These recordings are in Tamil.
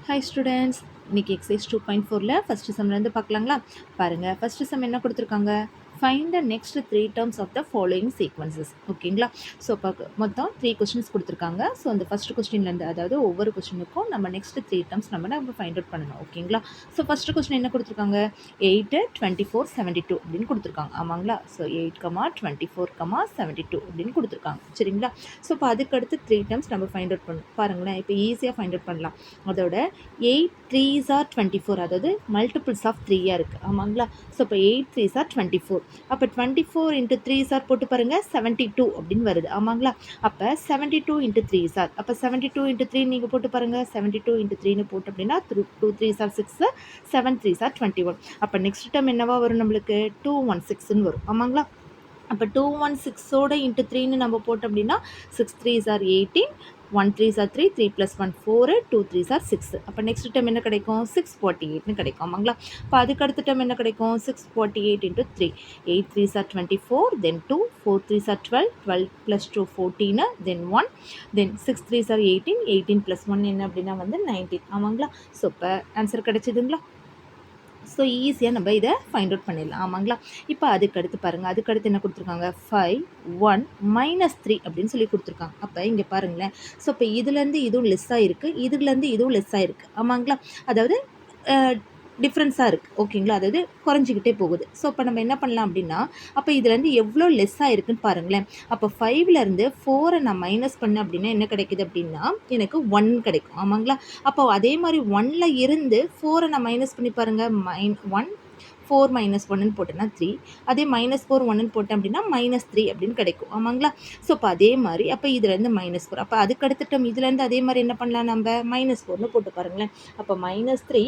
ஹாய் ஸ்டூடெண்ட்ஸ், இன்னைக்கு எக்ஸைஸ் 2.4ல ஃபர்ஸ்ட் சம்லேருந்து பார்க்கலாங்களா? பாருங்கள், ஃபர்ஸ்ட் சம் என்ன கொடுத்துருக்காங்க? Find the next 3 terms of the following sequences. ஓகேங்களா? ஸோ இப்போ மொத்தம் 3 கொஸ்டின்ஸ் கொடுத்துருக்காங்க. ஸோ அந்த ஃபர்ஸ்ட் கொஸ்டின்லேருந்து, அதாவது ஒவ்வொரு கொஸ்டினுக்கும் நம்ம நெக்ஸ்ட் 3 டேர்ம்ஸ் நம்ம ஃபைண்ட் அவுட் பண்ணணும். ஓகேங்களா? ஸோ ஃபர்ஸ்ட் கொஸ்டின் என்ன கொடுத்துருக்காங்க? 8, 24, 72 அப்படின்னு கொடுத்துருக்காங்க. ஆமாங்களா? ஸோ 8, 24, 72 அப்படின்னு கொடுத்துருக்காங்க. சரிங்களா? ஸோ இப்போ அதுக்கடுத்து 3 டேர்ம்ஸ் நம்ம ஃபைண்ட் அவுட் பண்ணணும். பாருங்களேன், இப்போ ஈஸியாக ஃபைண்ட் அவுட் பண்ணலாம். அதோட 8 3s are 24, அதாவது மல்டிபிள்ஸ் ஆஃப் 3 இருக்குது. ஆமாங்களா? ஸோ இப்போ 8 3s are 24. அப்போ 24 இன்ட்டு 3s are போட்டு பாருங்கள், 72 அப்படின்னு வருது. ஆமாங்களா? அப்போ 72 இன்ட்டு 3s are, அப்போ 72 இன்ட்டு 3 நீங்கள் போட்டு பாருங்கள். 72 இன்ட்டு 3ன்னு போட்டு அப்படின்னா 2 3s are 6, 7 3s are 21. அப்போ நெக்ஸ்ட் டைம் என்னவா வரும் நம்மளுக்கு? 216ன்னு வரும். ஆமாங்களா? அப்போ 216ஓட இன்ட்டு 3ன்னு நம்ம போட்டோம் அப்படின்னா 6 3s are 18, 1 3s are 3, 3 + 1 4, 2 3s are 6. அப்போ நெக்ஸ்ட் டைம் என்ன கிடைக்கும்? 648ன்னு கிடைக்கும். ஆமாங்களா? இப்போ அதுக்கு அடுத்த டைம் என்ன கிடைக்கும்? 648 into 3, 8 3s are 24, then 2, 4 3s are 12, 12 + 2 14, then 1, then 6 3s are 18, 18 + 1 என்ன அப்படின்னா வந்து 19. ஆமாங்களா? ஸோ இப்போ ஆன்சர் கிடைச்சிதுங்களா? ஸோ ஈஸியாக நம்ம இதை ஃபைண்ட் அவுட் பண்ணிடலாம். ஆமாங்களா? இப்போ அதுக்கடுத்து பாருங்கள், அதுக்கடுத்து என்ன கொடுத்துருக்காங்க? 5 1 -3 அப்படின்னு சொல்லி கொடுத்துருக்காங்க. அப்போ இங்கே பாருங்களேன், ஸோ இப்போ இதுலேருந்து இதுவும் லெஸ்ஸாக இருக்குது, இதுலேருந்து இதுவும் லெஸ்ஸாக இருக்குது. ஆமாங்களா? அதாவது டிஃப்ரென்ஸாக இருக்குது. ஓகேங்களா? அதாவது குறைஞ்சிக்கிட்டே போகுது. ஸோ இப்போ நம்ம என்ன பண்ணலாம் அப்படின்னா, அப்போ இதுலேருந்து எவ்வளோ லெஸ்ஸாக இருக்குதுன்னு பாருங்களேன். அப்போ 5லேருந்து 4 நான் மைனஸ் பண்ணேன் அப்படின்னா என்ன கிடைக்குது அப்படின்னா எனக்கு 1 கிடைக்கும். ஆமாங்களா? அப்போ அதே மாதிரி 1ல் இருந்து 4 நான் மைனஸ் பண்ணி பாருங்கள். 1 4 - 1ன்னு போட்டேன்னா 3, அதே -4 1ன்னு போட்டேன் அப்படின்னா -3 அப்படின்னு கிடைக்கும். ஆமாங்களா? ஸோ இப்போ அதே மாதிரி அப்போ இதுலேருந்து -4, அப்போ அதுக்கடுத்த டைம் இதுலேருந்து அதே மாதிரி என்ன பண்ணலாம்? நம்ம -4ன்னு போட்டு பாருங்களேன். அப்போ -3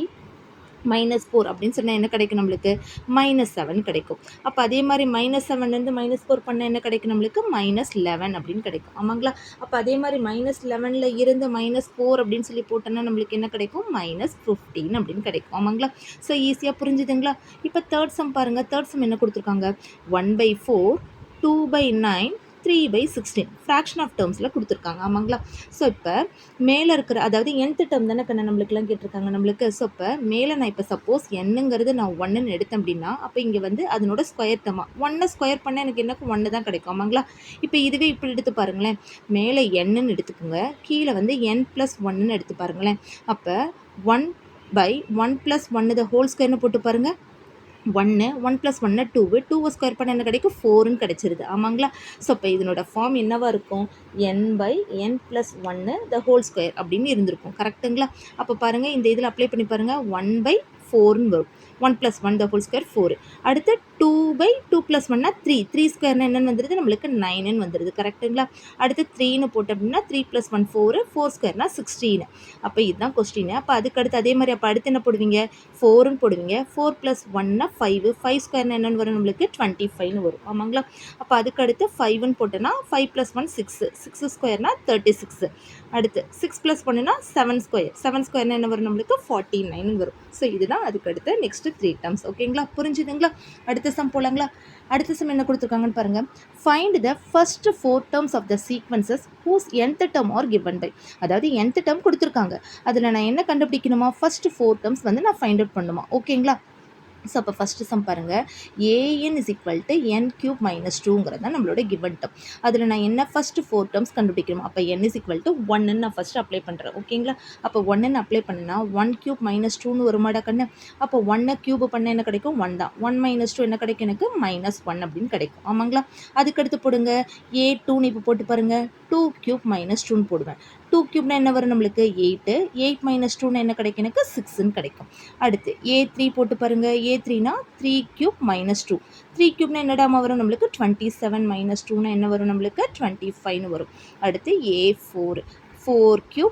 -4 அப்படின்னு சொன்னால் என்ன கிடைக்கும் நம்மளுக்கு? -7 கிடைக்கும். அப்போ அதே மாதிரி -7லேருந்து -4 பண்ணால் என்ன கிடைக்கும் நம்மளுக்கு? -11 அப்படின்னு கிடைக்கும். ஆமாங்களா? அப்போ அதே மாதிரி -11ல் இருந்து -4 அப்படின்னு சொல்லி போட்டோன்னா நம்மளுக்கு என்ன கிடைக்கும்? -15 அப்படின்னு கிடைக்கும். ஆமாங்களா? ஸோ ஈஸியாக புரிஞ்சுதுங்களா? இப்போ தேர்ட் சம் பாருங்கள். தேர்ட் சம் என்ன கொடுத்துருக்காங்க? 1/4, 2/9, 3/16 ஃப்ராக்ஷன் ஆஃப் டேர்ம்ஸில் கொடுத்துருக்காங்க. ஆமாங்களா? ஸோ இப்போ மேலே இருக்கிற, அதாவது nth டேர்ம் தானே கண்ணா நம்மளுக்குலாம் கேட்டிருக்காங்க நம்மளுக்கு. ஸோ இப்போ மேலே நான் இப்போ சப்போஸ் என்னங்கிறது நான் 1ன்னு எடுத்தேன் அப்படின்னா, அப்போ இங்கே வந்து அதனோட ஸ்கொயர் டேர்மா 1 ஸ்கொயர் பண்ணால் எனக்கு எனக்கு 1 தான் கிடைக்கும். ஆமாங்களா? இப்போ இதுவே இப்படி எடுத்து பாருங்களேன், மேலே nன்னு எடுத்துக்கோங்க, கீழே வந்து n + 1ன்னு எடுத்து பாருங்களேன். அப்போ 1/1 + 1 த ஹோல் ஸ்கொயர்னு போட்டு பாருங்கள். 1 1 + 1 2 ஸ்கொயர் பண்ண என்ன கிடைக்கும்? 4ன்னு கிடைச்சிருது. ஆமாங்களா? ஸோ இப்போ இதனோட ஃபார்ம் என்னவாக இருக்கும்? n/n + 1 த ஹோல் ஸ்கொயர் அப்படின்னு இருந்திருக்கும். கரெக்டுங்களா? அப்போ பாருங்கள், இந்த இதில் அப்ளை பண்ணி பாருங்கள். 1/4ன்னு வரும். 1 + 1 த ஹோல் ஸ்கொயர் 4. அடுத்து 2/2 + 1 3 ஸ்கொயர்னா என்னென்னு வந்துடுது நம்மளுக்கு? 9ன்னு வந்துடுது. கரெக்டுங்களா? அடுத்து 3ன்னு போட்டோம் அப்படின்னா 3 + 1 4, 4 ஸ்கொயர்னா 16. அப்போ இதுதான் கொஸ்டின். அப்போ அதுக்கடுத்து அதே மாதிரி அப்போ அடுத்து என்ன போடுவீங்க? 4ன்னு போடுவீங்க. 4 + 1 5, 5 ஸ்கொயர்னா என்னென்னு வரும் நம்மளுக்கு? 25ன்னு வரும். ஆமாங்களா? அப்போ அதுக்கடுத்து 5ன்னு போட்டோன்னா 5 + 1 6, 6 ஸ்கொயர்னா 36. அடுத்து 6 + 1னா 7 ஸ்கொயர், 7 ஸ்கொயர்னா என்ன வரும் நம்மளுக்கு? 49ன்னு வரும். ஸோ இதுதான் அதுக்கடுத்து நெக்ஸ்ட் 3 டேர்ம்ஸ். ஓகேங்களா? புரிஞ்சுதுங்களா? அடுத்த சம் போலாங்களா? அடுத்த சம் என்ன கொடுத்துருக்காங்கன்னு பாருங்க. Find the first 4 terms of the sequences whose nth term are given by, அதாவது nth டேர்ம் கொடுத்துருக்காங்க, அதில் நான் என்ன கண்டுபிடிக்கணுமா? ஃபர்ஸ்ட் 4 டேர்ம்ஸ் வந்து நான் ஃபைண்ட் அவுட் பண்ணணுமா? ஓகேங்களா? ஸோ அப்போ ஃபஸ்ட்டு சம் பாருங்கள். an = n³ - 2ங்கிறது தான் நம்மளோட கிவன் டேர்ம். அதில் நான் என்ன ஃபஸ்ட்டு 4 டேர்ம்ஸ் கண்டுபிடிக்கணும். அப்போ n = 1ன்னு நான் ஃபஸ்ட்டு அப்ளை பண்ணுறேன். ஓகேங்களா? அப்போ 1ன்னு அப்ளை பண்ணுன்னா 1³ - 2ன்னு வருமாடா கண்ணு. அப்போ 1 க்யூப் பண்ண என்ன கிடைக்கும்? 1 தான். 1 - 2 என்ன கிடைக்கும் எனக்கு? -1 அப்படின்னு கிடைக்கும். ஆமாங்களா? அதுக்கடுத்து போடுங்க. a2ன்னு இப்போ போட்டு பாருங்கள். 2³ - 2ன்னு போடுவேன். 2³ என்ன வரும் நம்மளுக்கு? 8. 8 - 2ன்னு என்ன கிடைக்கும் எனக்கு? 6ன்னு கிடைக்கும். அடுத்து a3 போட்டு பாருங்கள். a3னா 3³ - 2. 3³ என்னடாமா வரும் நம்மளுக்கு? 27 - 2னா என்ன வரும் நம்மளுக்கு? 25ன்னு வரும். அடுத்து a4, 4³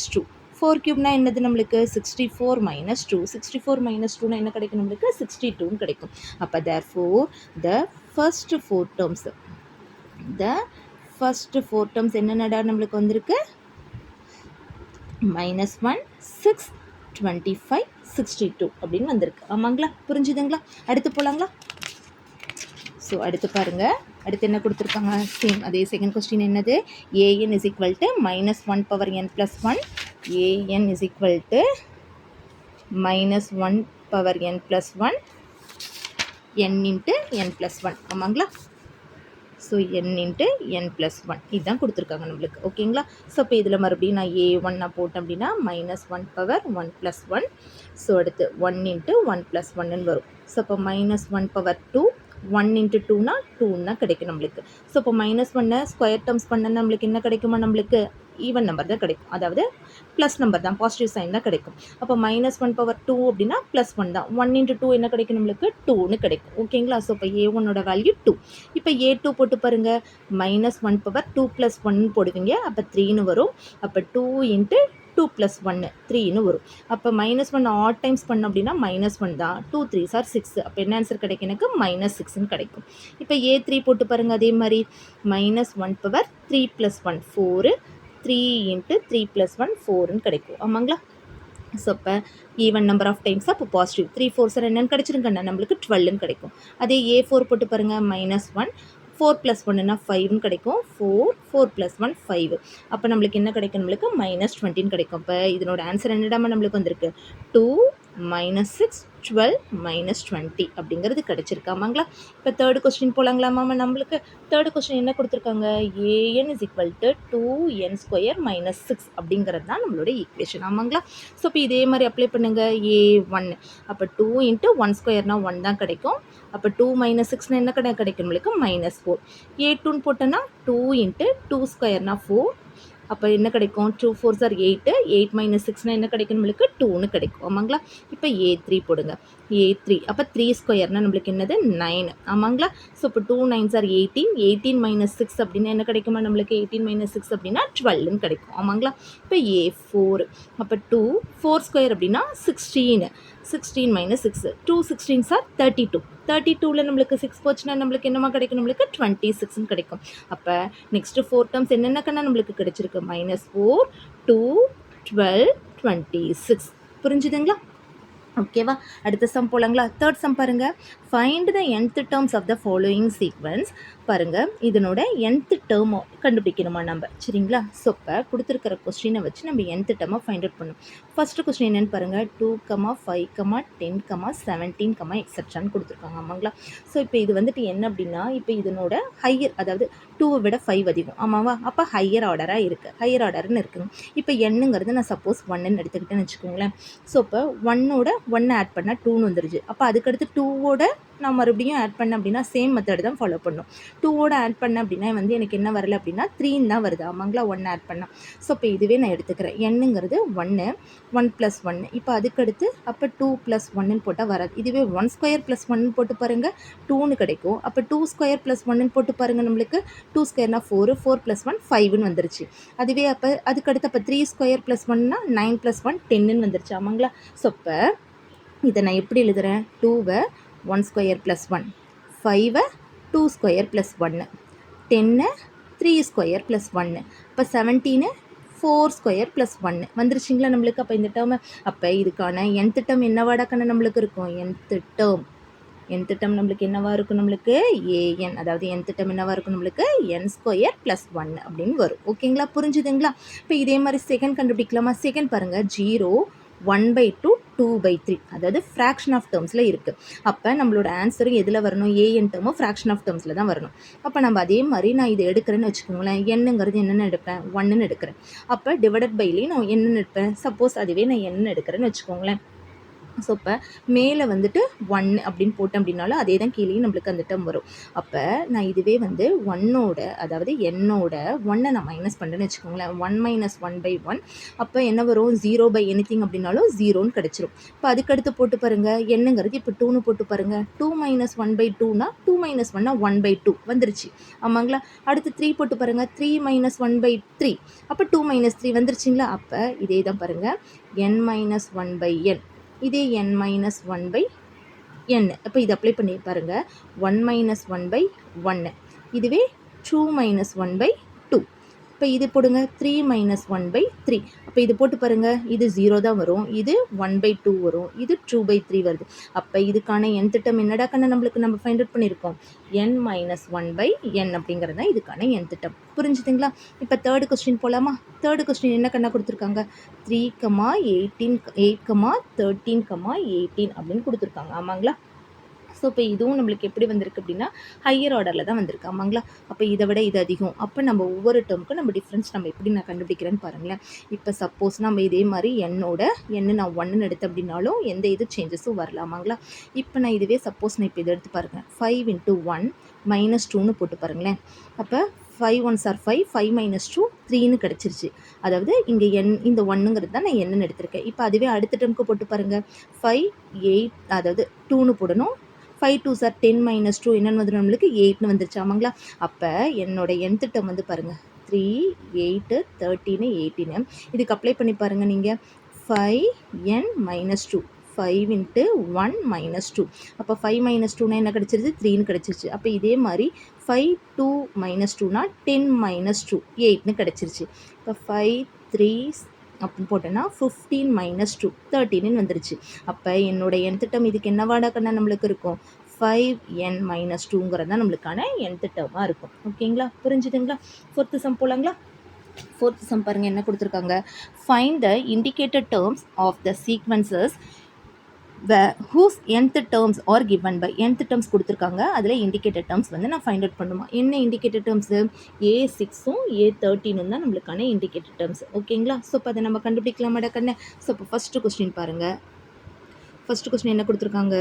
- 2. 4³ என்னது நம்மளுக்கு? 64 - 2. 64 - 2னா என்ன கிடைக்கும் நம்மளுக்கு? 62ன்னு கிடைக்கும். அப்போ therefore the first 4 terms என்னடா நம்மளுக்கு வந்திருக்கு? -1 6 25 62 அப்படின்னு வந்திருக்கு. ஆமாங்களா? புரிஞ்சுதுங்களா? அடுத்து போகலாங்களா? ஸோ அடுத்து பாருங்கள். அடுத்து என்ன கொடுத்துருக்காங்க? சேம் அதே செகண்ட் கொஸ்டின் என்னது? an = -1 × n + 1 an is equal to minus 1 power n plus 1 n into n plus 1 ஆமாங்களா. So n into n plus 1 இதுதான் கொடுத்துருக்காங்க நம்மளுக்கு. ஓகேங்களா. ஸோ இப்போ இதில் மறுபடியும் நான் a1 நான் போட்டேன் அப்படின்னா மைனஸ் 1 பவர் 1 ப்ளஸ் 1. ஸோ அடுத்து 1 into 1 plus 1ன்னு வரும். ஸோ இப்போ மைனஸ் 1 பவர் 2 1 into 2னா 2ன்னா கிடைக்கும் நம்மளுக்கு. ஸோ இப்போ மைனஸ் 1 ஸ்கொயர் டேர்ம்ஸ் பண்ண நம்மளுக்கு என்ன கிடைக்குமா, நம்மளுக்கு ஈவன் நம்பர் தான் கிடைக்கும். அதாவது ப்ளஸ் நம்பர் தான், பாசிட்டிவ் சைன் தான் கிடைக்கும். அப்போ மைனஸ் 1 பவர் 2 அப்படின்னா ப்ளஸ் 1 தான். 1 into 2 என்ன கிடைக்கும் நம்மளுக்கு 2ன்னு கிடைக்கும். ஓகேங்களா. ஸோ இப்போ a1ஓட வேல்யூ 2. இப்போ a2 போட்டு பாருங்கள். மைனஸ் 1 பவர் 2 ப்ளஸ் 1 போடுவீங்க. அப்போ 3ன்னு வரும். அப்போ 2 into 2 ப்ளஸ் 1 3ன்னு வரும். அப்போ மைனஸ் 1 ஆட் டைம்ஸ் பண்ணோம் அப்படின்னா மைனஸ் 1 தான். 2 3s are 6. அப்போ என்ன ஆன்சர் கிடைக்கும், எனக்கு மைனஸ் 6ன்னு கிடைக்கும். இப்போ a3 போட்டு பாருங்கள். அதே மாதிரி minus 1 power 3 plus 1 4 3 into 3 plus 1 4ன்னு கிடைக்கும். ஆமாங்களா. ஸோ இப்போ ஈவன் நம்பர் ஆஃப் டைம்ஸ் அப்போ பாசிட்டிவ் 3 4 என்னன்னு கிடைச்சிருக்கண்ணா நம்மளுக்கு 12ன்னு கிடைக்கும். அதே a4 போட்டு பாருங்கள். மைனஸ் 1 4 ப்ளஸ் 1ன்னா 5ன்னு கிடைக்கும். 4 ப்ளஸ் 1 5. அப்போ நம்மளுக்கு என்ன கிடைக்கும், நம்மளுக்கு மைனஸ் 20ன்னு கிடைக்கும். இப்போ இதனோட ஆன்சர் என்னடாமல் நம்மளுக்கு வந்திருக்கு 2 மைனஸ் 6 12 மைனஸ் 20 அப்படிங்கிறது கிடைச்சிருக்காமாங்களா. இப்போ தேர்டு கொஸ்டின் போகலாங்களாமா. நம்மளுக்கு தேர்டு கொஸ்டின் என்ன கொடுத்துருக்காங்க, an is equal to 2n square minus 6 அப்படிங்கிறது தான் நம்மளோட ஈக்குவேஷன். ஆமாங்களா. ஸோ இப்போ இதே மாதிரி அப்ளை பண்ணுங்கள். a1 அப்போ 2 into 1 ஸ்கொயர்னா 1 தான் கிடைக்கும். அப்போ 2 மைனஸ் 6னா என்ன கிடைக்கும் நம்மளுக்கு மைனஸ் 4. a2ன்னு போட்டோன்னா 2 into 2 ஸ்கொயர்னா 4. அப்போ என்ன கிடைக்கும், 2 4s are 8. 8 மைனஸ் 6னா என்ன கிடைக்கும் நம்மளுக்கு 2ன்னு கிடைக்கும். ஆமாங்களா. இப்போ a3 போடுங்க. a3 அப்போ 3 ஸ்கொயர்னா நம்மளுக்கு என்னது 9. ஆமாங்களா. ஸோ இப்போ 2 9s are 18. 18 மைனஸ் 6 அப்படின்னா என்ன கிடைக்குமா நம்மளுக்கு 18 மைனஸ் 6 அப்படின்னா 12ன்னு கிடைக்கும். ஆமாங்களா. இப்போ a4 அப்போ 2 4 ஸ்கொயர் அப்படின்னா 16. 16 மைனஸ் 6 2 16s are 32. 32ல் நம்மளுக்கு 6 போச்சுன்னா நம்மளுக்கு என்னமா கிடைக்கும், நம்மளுக்கு 26ன்னு கிடைக்கும். அப்போ நெக்ஸ்ட்டு 4 டேர்ம்ஸ் என்னென்னக்கன்னா நம்மளுக்கு கிடைச்சிருக்கு மைனஸ் 4 2 12 26. புரிஞ்சுதுங்களா. ஓகேவா. அடுத்த சம் போலாங்களா. தேர்ட் சம் பாருங்கள். Find the nth terms of the following sequence. பாருங்கள் இதனோட nth டேர்ம் கண்டுபிடிக்கணுமா நம்ம, சரிங்களா. ஸோ இப்போ கொடுத்துருக்கிற கொஸ்டினை வச்சு நம்ம nth டேர்மை ஃபைண்ட் அவுட் பண்ணணும். ஃபஸ்ட்டு கொஸ்டின் என்னென்னு பாருங்கள். 2, 5, 10, 17, எக்ஸெட்ரான்னு கொடுத்துருக்காங்க. ஆமாங்களா. ஸோ இப்போ இது வந்துட்டு என்ன அப்படின்னா, இப்போ இதனோட ஹையர் அதாவது 2வை விட 5 அதிகம். ஆமாவா. அப்போ ஹையர் ஆர்டராக இருக்குது, ஹையர் ஆர்டர்னு இருக்குங்க. இப்போ என்னங்கிறது நான் சப்போஸ் 1ன்னு எடுத்துக்கிட்டேன்னு வச்சுக்கோங்களேன். ஸோ இப்போ 1ஓட 1 ஆட் பண்ணால் 2ன்னு வந்துருச்சு. அப்போ அதுக்கடுத்து 2ஓட நான் மறுபடியும் ஆட் பண்ணேன் அப்படின்னா சேம் மெத்தட் தான் ஃபாலோ பண்ணும். 2ஓட ஆட் பண்ணேன் அப்படின்னா வந்து எனக்கு என்ன வரல அப்படின்னா 3ன்னு தான் வருது. ஆமாங்களா. 1 ஆட் பண்ணால். ஸோ இப்போ இதுவே நான் எடுத்துக்கிறேன். என்னங்கிறது 1 1 + 1. இப்போ அதுக்கடுத்து அப்போ 2 + 1ன்னு போட்டால் வராது. இதுவே 1 ஸ்கொயர் + 1ன்னு போட்டு பாருங்கள் 2ன்னு கிடைக்கும். அப்போ 2 ஸ்கொயர் + 1ன்னு போட்டு பாருங்கள் நம்மளுக்கு 2 ஸ்கொயர்னா 4 4 + 1 5ன்னு வந்துருச்சு. அதுவே அப்போ அதுக்கடுத்து அப்போ 3 ஸ்கொயர் + 1னா 9 + 1 10ன்னு வந்துருச்சு. ஆமாங்களா. ஸோ இப்போ இதை நான் எப்படி எழுதுகிறேன், 2வை 1 ஸ்கொயர் + 1, 5வை 2 ஸ்கொயர் + 1, 10 3 ஸ்கொயர் + 1, இப்போ 17 4 ஸ்கொயர் + 1 வந்துருச்சுங்களா நம்மளுக்கு. அப்போ இந்த டேர்மை அப்போ இதுக்கான nth டேர்ம் என்னவாடாக்கான நம்மளுக்கு இருக்கும், nth டேர்ம் நம்மளுக்கு என்னவா இருக்கும், நம்மளுக்கு an. அதாவது nth டேர்ம் என்னவா இருக்கும் நம்மளுக்கு n ஸ்கொயர் + 1 அப்படின்னு வரும். ஓகேங்களா. புரிஞ்சுதுங்களா. இப்போ இதே மாதிரி செகண்ட் கண்டுபிடிக்கலாமா. செகண்ட் பாருங்கள். 0 1/2 2/3 அதாவது ஃப்ராக்ஷன் ஆஃப் டேர்ம்ஸில் இருக்குது. அப்போ நம்மளோட ஆன்சரும் எதில் வரணும், an டேர்மும் ஃப்ராக்ஷன் ஆஃப் டேர்ம்ஸில் தான் வரணும். அப்போ நம்ம அதே மாதிரி நான் இதை எடுக்கிறேன்னு வச்சுக்கோங்களேன். என்னங்கிறது என்னென்னு எடுப்பேன், 1ன்னு எடுக்கிறேன். அப்போ டிவைடட் பைலேயே நான் என்னென்னு எடுப்பேன், சப்போஸ் அதுவே நான் என்னென்னு எடுக்கிறேன்னு வச்சுக்கோங்களேன். ஸோ இப்போ மேலே வந்துட்டு 1 அப்படின்னு போட்டேன் அப்படின்னாலும் அதே தான் கீழேயும் நம்மளுக்கு அந்த டேர்ம் வரும். அப்போ நான் இதுவே வந்து 1ஓட அதாவது என்னோட 1 நான் மைனஸ் பண்ணுறேன்னு வச்சுக்கோங்களேன். 1 - 1/1 அப்போ என்ன வரும், 0/anything அப்படின்னாலும் 0ன்னு கிடச்சிரும். இப்போ அதுக்கடுத்து போட்டு பாருங்கள். என்னங்கிறது இப்போ 2ன்னு போட்டு பாருங்கள். 2 - 1/2னா 2 - 1னா 1/2 வந்துருச்சு. ஆமாங்களா. அடுத்து 3 போட்டு பாருங்கள். 3 - 1/3 அப்போ 2 - 3 வந்துருச்சுங்களா. அப்போ இதே தான் பாருங்கள். n - 1/n இதே n - 1/n. இப்போ இது அப்ளை பண்ணி பாருங்கள். 1 - 1/1 இதுவே 2 - 1/2 இப்போ இது போடுங்க 3 மைனஸ் 1/3. அப்போ இது போட்டு பாருங்கள், இது 0 தான் வரும், இது 1/2 வரும், இது 2/3 வருது. அப்போ இதுக்கான nth term என்னடா கண்ணா நம்மளுக்கு நம்ம ஃபைண்ட் அவுட் பண்ணியிருக்கோம், n மைனஸ் 1/n அப்படிங்கிறது தான் இதுக்கான nth term. புரிஞ்சுதுங்களா? இப்போ தேர்டு கொஸ்டின் போகலாமா? தேர்டு கொஸ்டின் என்ன கண்ணா கொடுத்துருக்காங்க, 3, 18, 8, 13, 18 அப்படின்னு கொடுத்துருக்காங்க. ஆமாங்களா? ஸோ இப்போ இதுவும் நம்மளுக்கு எப்படி வந்திருக்கு அப்படின்னா ஹையர் ஆர்டரில் தான் வந்திருக்கு. ஆமாங்களா? அப்போ இதை விட இது அதிகம். அப்போ நம்ம ஒவ்வொரு டேர்முக்கும் நம்ம டிஃப்ரென்ஸ் நம்ம எப்படி நான் கண்டுபிடிக்கிறேன்னு பாருங்களேன். இப்போ சப்போஸ் நம்ம இதே மாதிரி என்ன நான் 1ன்னு எடுத்தேன் அப்படின்னாலும் எந்த இது சேஞ்சஸும் வரலாமாங்களா? இப்போ நான் இதுவே சப்போஸ் நான் இப்போ இதை எடுத்து பாருங்கள், 5 × 1 - 2ன்னு போட்டு பாருங்களேன். அப்போ 5 1s are 5, 5 - 2 3ன்னு கிடச்சிருச்சு. அதாவது இங்கே இந்த 1ங்கிறது தான் நான் என்னன்னு எடுத்திருக்கேன். இப்போ அதுவே அடுத்த டேர்முக்கு போட்டு பாருங்கள், 5 8, அதாவது 2ன்னு போடணும். 5 2s are 10 - 2 என்னென்னு வந்துடும் நம்மளுக்கு 8ன்னு வந்துருச்சு. ஆமாங்களா? அப்போ என்னோட nth term வந்து பாருங்கள், 3 8 13 18. இதுக்கு அப்ளை பண்ணி பாருங்கள் நீங்கள், 5n - 2, 5 × 1 - 2. அப்போ 5 - 2னா என்ன கிடச்சிருச்சு, 3ன்னு கிடச்சிருச்சு. அப்போ இதே மாதிரி 5 2 - 2னா 10 - 2 8ன்னு கிடச்சிருச்சு. இப்போ 5 3 அப்படின்னு போட்டோன்னா 15 - 2 13ன்னு வந்துருச்சு. அப்போ என்னோட nth term இதுக்கு என்னவாடா கண்ணா நம்மளுக்கு இருக்கும், 5n - 2ங்கிறது தான் நம்மளுக்கான nth term-ஆக இருக்கும். ஓகேங்களா? புரிஞ்சுதுங்களா? ஃபோர்த்து சம் போகலாங்களா? ஃபோர்த்து சம் பாருங்கள் என்ன கொடுத்துருக்காங்க, find the indicated terms of the sequences whose nth terms are given by. nth terms கொடுத்துருக்காங்க, அதில் இண்டிகேட்டட் டேர்ம்ஸ் வந்து நான் ஃபைண்ட் அவுட் பண்ணுமா. என்ன இண்டிகேட்டட் டேர்ம்ஸு, A6ம் A13ம் தான் நம்மளுக்கான இண்டிகேட்டட் டேர்ம்ஸ். ஓகேங்களா? ஸோ இப்போ அதை நம்ம கண்டுபிடிக்கலாமாடா கண்ணு. ஸோ இப்போ ஃபஸ்ட்டு கொஸ்டின் பாருங்கள். ஃபஸ்ட்டு கொஸ்டின் என்ன கொடுத்துருக்காங்க,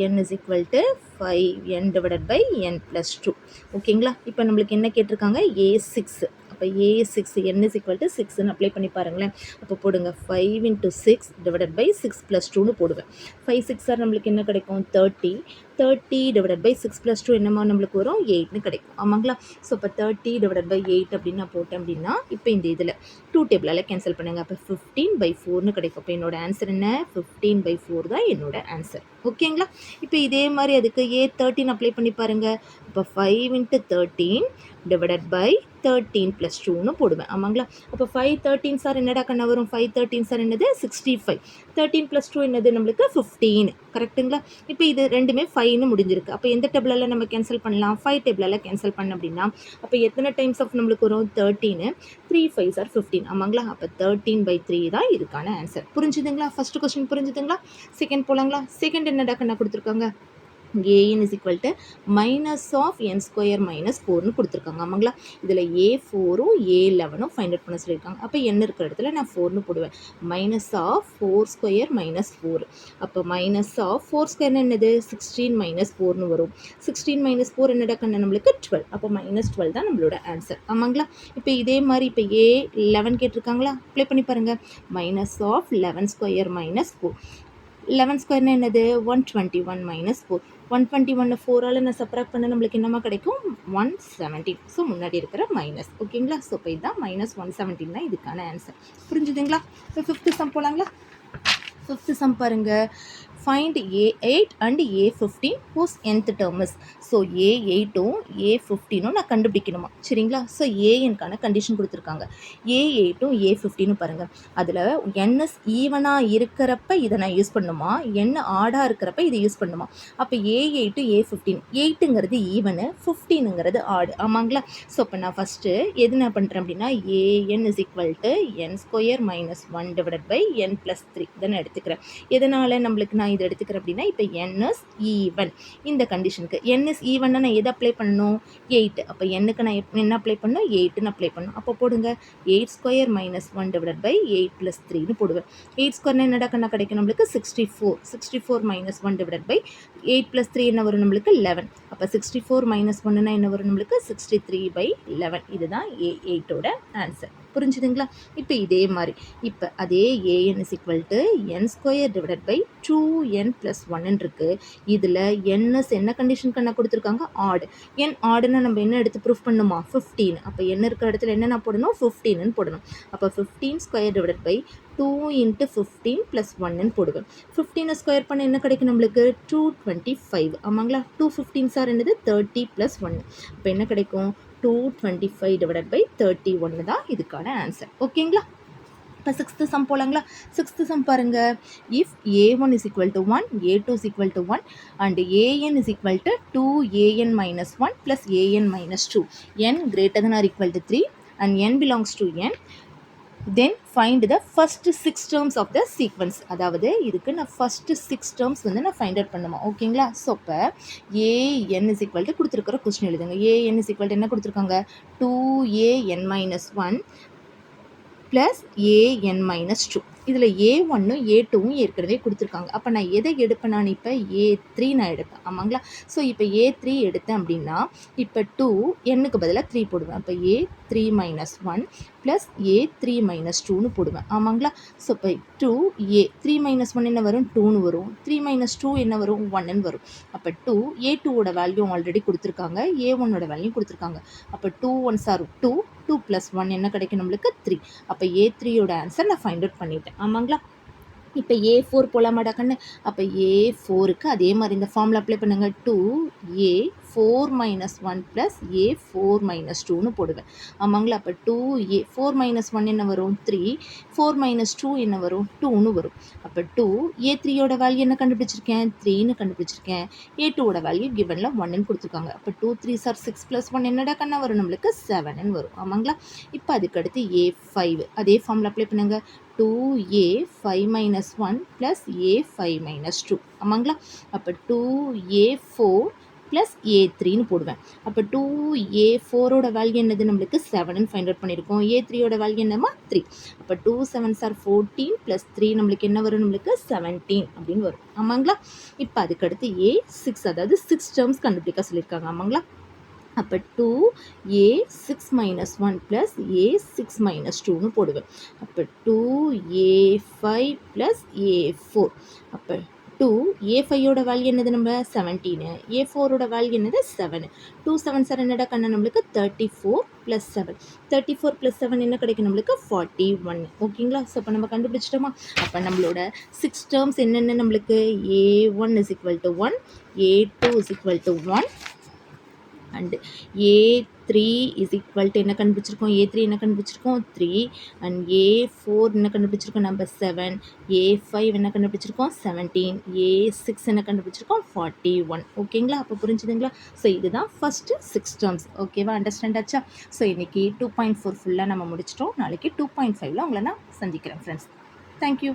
an is equal to 5n divided by n plus 2. ஓகேங்களா? இப்போ நம்மளுக்கு என்ன கேட்டிருக்காங்க, A6. அப்போ A6 n is equal to 6ன்னு அப்ளை பண்ணி பாருங்களேன். அப்போ போடுங்க 5 × 6 divided by 6 plus 2ன்னு போடுவேன். 5 6 நம்மளுக்கு என்ன கிடைக்கும், 30. 30 divided by 6 plus 2 என்னமா நம்மளுக்கு வரும், 8ன்னு கிடைக்கும். ஆமாங்களா? ஸோ இப்போ 30 divided by 8 அப்படின்னு நான் போட்டேன் அப்படின்னா இப்போ இந்த இதில் 2 டேபிளால் கேன்சல் பண்ணுங்கள். அப்போ 15/4ன்னு கிடைக்கும். இப்போ என்னோட ஆன்சர் என்ன, 15/4 தான் என்னோட ஆன்சர். ஓகேங்களா? இப்போ இதே மாதிரி அதுக்கு A13 அப்ளை பண்ணி பாருங்கள். இப்போ 5 × 13 divided by 13 plus 2ன்னு போடுவேன். ஆமாங்களா? அப்போ 5 13 சார் என்னடா கண்ணா வரும், 5 13 சார் என்னது 65. 13 plus 2 என்னது நம்மளுக்கு 15. கரெக்டுங்களா? இப்போ இது ரெண்டுமே 5ன்னு முடிஞ்சிருக்கு. அப்போ எந்த டேபிளால் நம்ம கேன்சல் பண்ணலாம், 5 டேபிளால் கேன்சல் பண்ண அப்படின்னா அப்போ எத்தனை டைம்ஸ் ஆஃப் நம்மளுக்கு வரும், 13. 3 5s are 15. ஆமாங்களா? அப்போ 13/3 தான் இதுக்கான ஆன்சர். புரிஞ்சுதுங்களா? ஃபர்ஸ்ட் கொஸ்டின் புரிஞ்சுதுங்களா? செகண்ட் போலாங்களா? செகண்ட் என்னடா கண்ணா கொடுத்துருக்காங்க, an is equal to minus of n square minus 4ன்னு கொடுத்துருக்காங்க. ஆமாங்களா? இதில் A4ம் A11ம் ஃபைண்ட் அவுட் பண்ண சொல்லியிருக்காங்க. அப்போ n இருக்கிற இடத்துல நான் 4ன்னு போடுவேன். Minus of 4 square minus 4. அப்போ மைனஸ் ஆஃப் 4 ஸ்கொயர் என்னது, 16 - 4ன்னு வரும். 16 - 4 என்னடா கண்ணு நம்மளுக்கு 12. அப்போ -12 தான் நம்மளோட ஆன்சர். ஆமாங்களா? இப்போ இதே மாதிரி இப்போ A11 கேட்டிருக்காங்களா, அப்ளை பண்ணி பாருங்கள். Minus of 11 square minus 4. 11 ஸ்கொயர்னா என்னது, 121 - 4. 121 4ஆல் நான் சப்ராக்ட் பண்ண நம்மளுக்கு என்னமா கிடைக்கும், 117. ஸோ முன்னாடி இருக்கிற மைனஸ். ஓகேங்களா? ஸோ இப்போ இதுதான் -117 தான் இதுக்கான ஆன்சர். புரிஞ்சுதுங்களா? இப்போ ஃபிஃப்த்து சம் போகலாங்களா? ஃபிஃப்த்து சம் பாருங்கள். Find A8 and A15 whose nth term is. So A8ம் A15ம் நான் கண்டுபிடிக்கணுமா, சரிங்களா? ஸோ ஏஎன்கான கண்டிஷன் கொடுத்துருக்காங்க. A8ம் A15ம் பாருங்கள். அதில் என்எஸ் ஈவனாக இருக்கிறப்ப இதை நான் யூஸ் பண்ணுமா, என்ன ஆடாக இருக்கிறப்ப இதை யூஸ் பண்ணுமா. அப்போ A8 A15, 8ங்கிறது ஈவனு, 15ங்கிறது ஆடு. ஆமாங்களா? ஸோ இப்போ நான் ஃபஸ்ட்டு எது நான் பண்ணுறேன் அப்படின்னா an is equal to n square minus 1 divided by n plus 3 இதை நான் எடுத்துக்கிறேன். எதனால் நம்மளுக்கு நான் இதை எடுத்துக்கிறேன் அப்படின்னா இப்போ n is even இந்த கண்டிஷனுக்கு. n is even நான் எதை அப்ளை பண்ணணும், 8. அப்போ n-க்கு நான் என்ன அப்ளை பண்ணணும், 8ன்னு அப்ளை பண்ணணும். அப்போ போடுங்க 8 square minus 1 divided by 8 plus 3ன்னு போடுவேன். 8 ஸ்கொயர்னா என்னடா கண்ணா கிடைக்கும் நம்மளுக்கு, 64. 64 minus 1 divided by 8 plus 3 என்ன வரும் நம்மளுக்கு, 11. அப்போ 64 minus 1னா என்ன வரும் நம்மளுக்கு, 63/11. இதுதான் A8ஓட ஆன்சர். புரிஞ்சுதுங்களா? இப்போ இதே மாதிரி இப்போ அதே an is equal to n square divided by 2n plus 1 இருக்கு. இதில் ns என்ன கண்டிஷன் கண்ணா கொடுத்துருக்காங்க, ஆட். n ஆடுன்னா நம்ம என்ன எடுத்து ப்ரூஃப் பண்ணுமா, 15. அப்போ n இருக்கிற இடத்துல என்ன நான் போடணும், 15ன்னு போடணும். அப்போ 15 square divided by 2 × 15 plus 1ன்னு போடுவேன். 15 ஸ்கொயர் பண்ண என்ன கிடைக்கும் நம்மளுக்கு, 225. ஆமாங்களா? 2 15 சார் என்னது 30 plus 1. அப்போ என்ன கிடைக்கும், 225 divided by 31 தான் இதுக்கான ஆன்சர். ஓகேங்களா? இப்போ சிக்ஸ்த்து சம் போலாங்களா? சிக்ஸ்த்து சம் பாருங்க. If a1 is equal to 1, a2 is equal to 1 and an is equal to 2an minus 1 plus an minus 2, n greater than or equal to 3 and n belongs to n, then find the first 6 terms of the sequence. அதாவது இதுக்கு நான் first 6 terms வந்து நான் find out பண்ணுமா. ஓகேங்களா? ஸோ இப்போ an is equal to கொடுத்துருக்கிற கொஸ்டின் எழுதுங்க. an is equal to என்ன கொடுத்துருக்காங்க? 2an minus 1 plus an minus 2. இதில் a1ம் a2வும் ஏற்கனவே கொடுத்துருக்காங்க. அப்போ நான் எதை எடுப்பேன்? நான் இப்போ a3 நான் எடுப்பேன். ஆமாங்களா? ஸோ இப்போ a3 எடுத்தேன் அப்படின்னா இப்போ 2 n-க்கு பதிலாக 3 போடுவேன். அப்போ a3 minus 1 plus a3 minus 2ன்னு போடுவேன். ஆமாங்களா? ஸோ இப்போ 2a 3 மைனஸ் 1 என்ன வரும்? 2ன்னு வரும். 3 மைனஸ் 2 என்ன வரும்? 1ன்னு வரும். அப்போ 2 a2ஓட வேல்யூ ஆல்ரெடி கொடுத்துருக்காங்க, a1ஓட வேல்யூ கொடுத்துருக்காங்க. அப்போ 2 1s are 2, 2 + 1 என்ன கிடைக்கும் நம்மளுக்கு? 3. அப்போ a3யோட ஆன்சர் நான் ஃபைண்ட் அவுட் பண்ணிட்டேன். ஆமாங்களா? இப்போ a4 போலாமாடா கண்ணு? அப்போ a4க்கு அதே மாதிரி இந்த ஃபார்முலா அப்ளை பண்ணுங்க. 2a4 minus 1 plus a4 minus 2ன்னு போடுவேன். ஆமாங்களா? அப்போ 2a4 minus 1 என்ன வரும்? 3, 4 minus 2 என்ன வரும்? 2ன்னு வரும். அப்போ 2 a3யோட வேல்யூ என்ன கண்டுபிடிச்சிருக்கேன்? 3ன்னு கண்டுபிடிச்சிருக்கேன். a2ஓட வேல்யூ கிவனில் 1ன்னு கொடுத்துருக்காங்க. அப்போ 2 3s are 6 + 1 என்னடா கண்ணா வரும்? நம்மளுக்கு 7ன்னு வரும். ஆமாங்களா? இப்போ அதுக்கடுத்து a5 அதே ஃபார்முலா அப்ளை பண்ணுங்க. 2a5 minus 1 plus a5 minus 2. ஆமாங்களா? அப்போ 2a4 plus a3ன்னு போடுவேன். அப்போ 2a4ஓட வேல்யூ என்னது? நம்மளுக்கு 7ன்னு ஃபைண்ட் அவுட் பண்ணியிருக்கோம். a3யோட வேல்யூ என்னம்மா? 3. அப்போ 2 7s are 14 plus 3 நம்மளுக்கு என்ன வரும்? நம்மளுக்கு 17 அப்படின்னு வரும். ஆமாங்களா? இப்போ அதுக்கடுத்து a6 அதாவது 6 டேர்ம்ஸ் கண்டுபிடிக்க சொல்லியிருக்காங்க. ஆமாங்களா? அப்போ 2a6 minus 1 plus a6 minus 2ன்னு போடுவேன். அப்போ 2a5 plus a4. அப்போ 2a5ஓட வேல்யூ என்னது? நம்ம 17, a4ஓட வேல்யூ என்னது? 7. 2 7s are என்னடா கண்ணா? நம்மளுக்கு 34 plus 7. 34 plus 7 என்ன கிடைக்கும்? நம்மளுக்கு 41. ஓகேங்களா? ஸோ இப்போ நம்ம கண்டுபிடிச்சிட்டோமா? அப்போ நம்மளோட 6 டேர்ம்ஸ் என்னென்ன நம்மளுக்கு? a1 is equal to 1, a2 is equal to 1 and a3 is equal to என்ன கண்டுபிடிச்சிருக்கோம்? a3 என்ன கண்டுபிடிச்சிருக்கோம்? 3 and a4 என்ன கண்டுபிடிச்சிருக்கோம்? நம்ம 7, a5 என்ன கண்டுபிடிச்சிருக்கோம்? 17, a6 என்ன கண்டுபிடிச்சிருக்கோம்? 41. ஓகேங்களா? அப்போ புரிஞ்சுதுங்களா? ஸோ இதுதான் ஃபஸ்ட்டு 6 டேர்ம்ஸ். ஓகேவா? அண்டர்ஸ்டாண்ட் ஆச்சா? ஸோ இன்றைக்கி 2.4 ஃபுல்லாக நம்ம முடிச்சிட்டோம். நாளைக்கு 2.5ல் உங்களை நான் சந்திக்கிறேன் ஃப்ரெண்ட்ஸ். தேங்க்யூ.